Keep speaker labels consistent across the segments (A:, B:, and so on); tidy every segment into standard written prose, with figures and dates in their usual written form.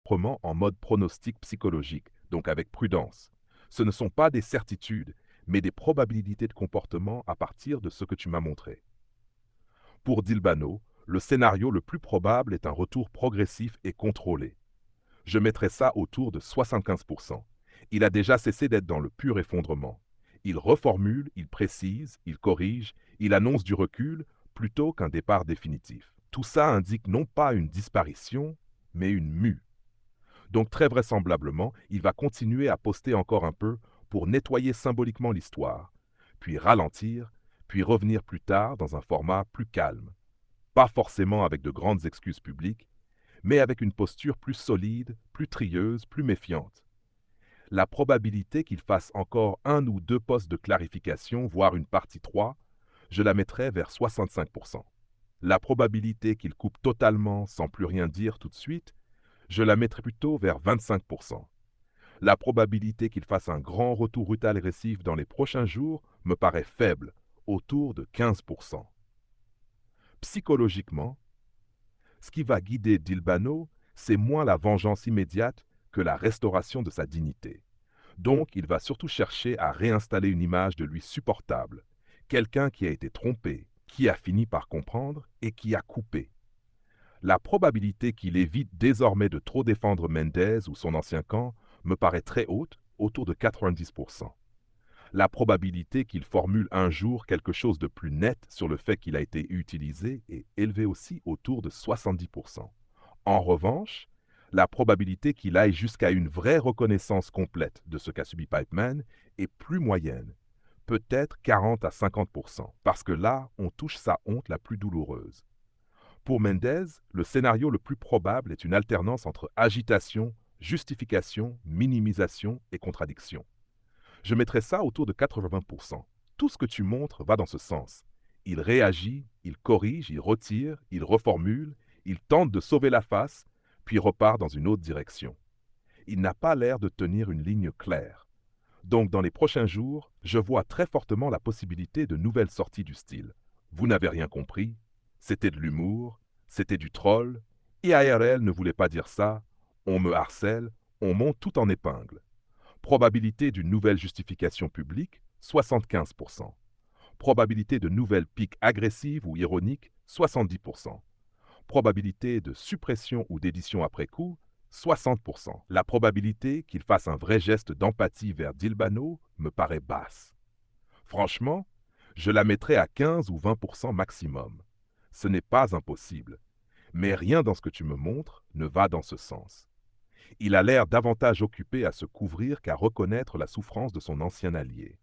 A: proprement en mode pronostic psychologique, donc avec prudence. Ce ne sont pas des certitudes, mais des probabilités de comportement à partir de ce que tu m'as montré. Pour Dilbano, le scénario le plus probable est un retour progressif et contrôlé. Je mettrais ça autour de 75%. Il a déjà cessé d'être dans le pur effondrement. Il reformule, il précise, il corrige, il annonce du recul plutôt qu'un départ définitif. Tout ça indique non pas une disparition, mais une mue. Donc très vraisemblablement, il va continuer à poster encore un peu pour nettoyer symboliquement l'histoire, puis ralentir, puis revenir plus tard dans un format plus calme. Pas forcément avec de grandes excuses publiques, mais avec une posture plus solide, plus trieuse, plus méfiante. La probabilité qu'il fasse encore un ou deux postes de clarification, voire une partie 3, je la mettrais vers 65%. La probabilité qu'il coupe totalement sans plus rien dire tout de suite, je la mettrais plutôt vers 25%. La probabilité qu'il fasse un grand retour brutal agressif dans les prochains jours me paraît faible, autour de 15%. Psychologiquement, ce qui va guider Dilbano, c'est moins la vengeance immédiate que la restauration de sa dignité. Donc, il va surtout chercher à réinstaller une image de lui supportable, quelqu'un qui a été trompé, qui a fini par comprendre et qui a coupé. La probabilité qu'il évite désormais de trop défendre Mendez ou son ancien camp me paraît très haute, autour de 90%. La probabilité qu'il formule un jour quelque chose de plus net sur le fait qu'il a été utilisé est élevée aussi autour de 70%. En revanche, la probabilité qu'il aille jusqu'à une vraie reconnaissance complète de ce qu'a subi Pipeman est plus moyenne, peut-être 40 à 50%, parce que là, on touche sa honte la plus douloureuse. Pour Mendez, le scénario le plus probable est une alternance entre agitation, justification, minimisation et contradiction. Je mettrais ça autour de 80%. Tout ce que tu montres va dans ce sens. Il réagit, il corrige, il retire, il reformule, il tente de sauver la face, puis repart dans une autre direction. Il n'a pas l'air de tenir une ligne claire. Donc dans les prochains jours, je vois très fortement la possibilité de nouvelles sorties du style. Vous n'avez rien compris, c'était de l'humour, c'était du troll, IARL ne voulait pas dire ça, on me harcèle, on monte tout en épingle. Probabilité d'une nouvelle justification publique, 75%. Probabilité de nouvelles piques agressives ou ironiques, 70%. Probabilité de suppression ou d'édition après coup, 60%. La probabilité qu'il fasse un vrai geste d'empathie vers Dilbano me paraît basse. Franchement, je la mettrais à 15 ou 20% maximum. Ce n'est pas impossible, mais rien dans ce que tu me montres ne va dans ce sens. Il a l'air davantage occupé à se couvrir qu'à reconnaître la souffrance de son ancien allié.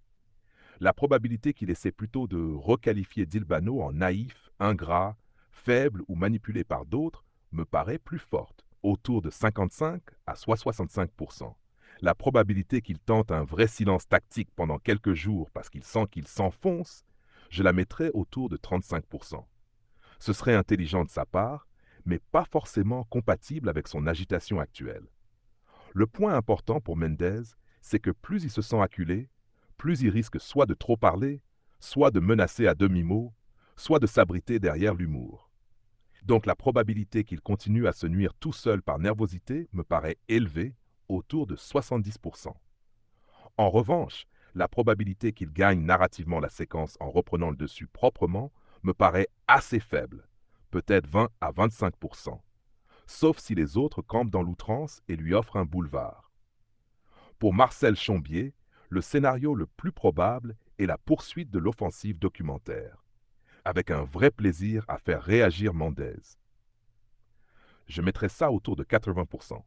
A: La probabilité qu'il essaie plutôt de requalifier Dilbano en naïf, ingrat, faible ou manipulé par d'autres me paraît plus forte, autour de 55 à 65%. La probabilité qu'il tente un vrai silence tactique pendant quelques jours parce qu'il sent qu'il s'enfonce, je la mettrais autour de 35%. Ce serait intelligent de sa part, mais pas forcément compatible avec son agitation actuelle. Le point important pour Mendez, c'est que plus il se sent acculé, plus il risque soit de trop parler, soit de menacer à demi-mot, soit de s'abriter derrière l'humour. Donc la probabilité qu'il continue à se nuire tout seul par nervosité me paraît élevée, autour de 70%. En revanche, la probabilité qu'il gagne narrativement la séquence en reprenant le dessus proprement me paraît assez faible, peut-être 20 à 25%, sauf si les autres campent dans l'outrance et lui offrent un boulevard. Pour Marcel Chombier, le scénario le plus probable est la poursuite de l'offensive documentaire, avec un vrai plaisir à faire réagir Mendez. Je mettrais ça autour de 80%.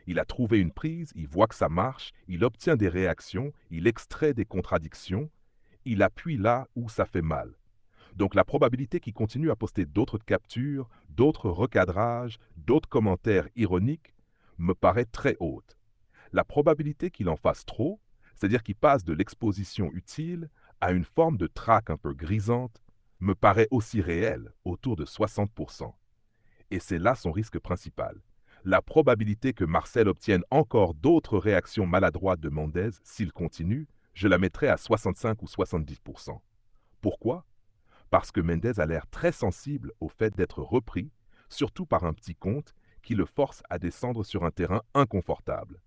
A: Il a trouvé une prise, il voit que ça marche, il obtient des réactions, il extrait des contradictions, il appuie là où ça fait mal. Donc la probabilité qu'il continue à poster d'autres captures, d'autres recadrages, d'autres commentaires ironiques me paraît très haute. La probabilité qu'il en fasse trop, c'est-à-dire qu'il passe de l'exposition utile à une forme de traque un peu grisante, me paraît aussi réelle, autour de 60%. Et c'est là son risque principal. La probabilité que Marcel obtienne encore d'autres réactions maladroites de Mendez s'il continue, je la mettrais à 65 ou 70%. Pourquoi? Parce que Mendez a l'air très sensible au fait d'être repris, surtout par un petit compte qui le force à descendre sur un terrain inconfortable.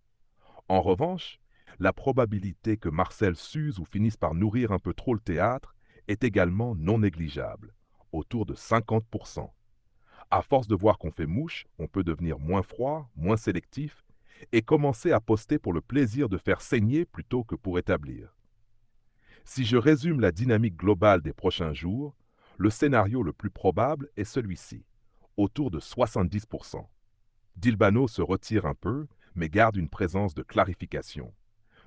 A: En revanche, la probabilité que Marcel s'use ou finisse par nourrir un peu trop le théâtre est également non négligeable, autour de 50%. À force de voir qu'on fait mouche, on peut devenir moins froid, moins sélectif, et commencer à poster pour le plaisir de faire saigner plutôt que pour établir. Si je résume la dynamique globale des prochains jours, le scénario le plus probable est celui-ci, autour de 70%. Dilbano se retire un peu, mais garde une présence de clarification.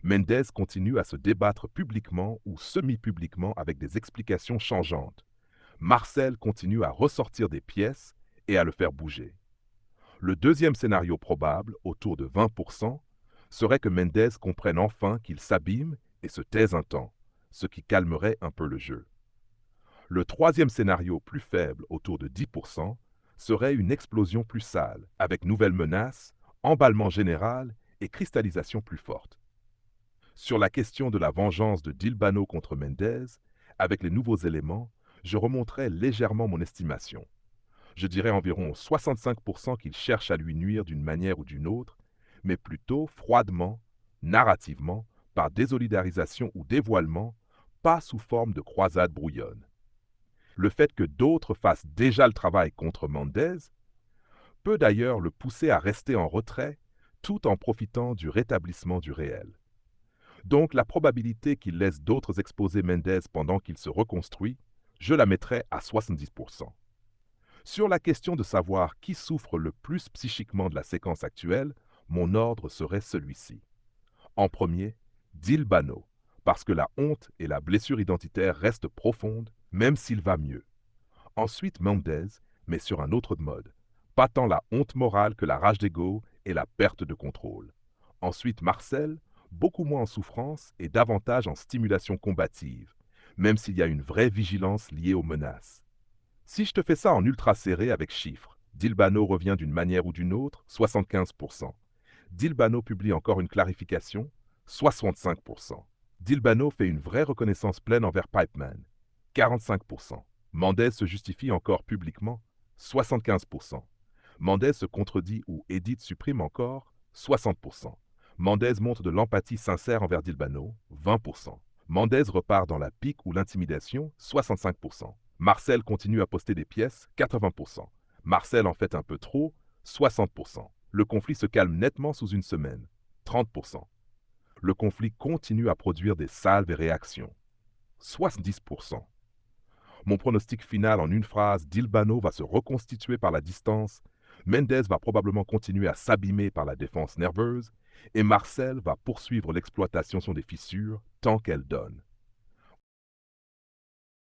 A: Mendez continue à se débattre publiquement ou semi-publiquement avec des explications changeantes. Marcel continue à ressortir des pièces et à le faire bouger. Le deuxième scénario probable, autour de 20%, serait que Mendez comprenne enfin qu'il s'abîme et se taise un temps, ce qui calmerait un peu le jeu. Le troisième scénario, plus faible, autour de 10%, serait une explosion plus sale, avec nouvelles menaces, emballement général et cristallisation plus forte. Sur la question de la vengeance de Dilbano contre Mendez, avec les nouveaux éléments, je remonterai légèrement mon estimation. Je dirais environ 65% qu'il cherche à lui nuire d'une manière ou d'une autre, mais plutôt froidement, narrativement, par désolidarisation ou dévoilement, pas sous forme de croisade brouillonne. Le fait que d'autres fassent déjà le travail contre Mendez peut d'ailleurs le pousser à rester en retrait tout en profitant du rétablissement du réel. Donc la probabilité qu'il laisse d'autres exposer Mendez pendant qu'il se reconstruit, je la mettrais à 70%. Sur la question de savoir qui souffre le plus psychiquement de la séquence actuelle, mon ordre serait celui-ci. En premier, Dilbano, parce que la honte et la blessure identitaire restent profondes, même s'il va mieux. Ensuite Mendez, mais sur un autre mode, pas tant la honte morale que la rage d'ego et la perte de contrôle. Ensuite Marcel, beaucoup moins en souffrance et davantage en stimulation combative, même s'il y a une vraie vigilance liée aux menaces. Si je te fais ça en ultra serré avec chiffres, Dilbano revient d'une manière ou d'une autre, 75%. Dilbano publie encore une clarification, 65%. Dilbano fait une vraie reconnaissance pleine envers Pipeman, 45%. Mendez se justifie encore publiquement, 75%. Mendez se contredit ou Edith supprime encore, 60%. Mendez montre de l'empathie sincère envers Dilbano, 20%. Mendez repart dans la pique ou l'intimidation, 65%. Marcel continue à poster des pièces, 80%. Marcel en fait un peu trop, 60%. Le conflit se calme nettement sous une semaine, 30%. Le conflit continue à produire des salves et réactions, 70%. Mon pronostic final en une phrase, Dilbano va se reconstituer par la distance, Mendez va probablement continuer à s'abîmer par la défense nerveuse, et Marcel va poursuivre l'exploitation des fissures tant qu'elle donne.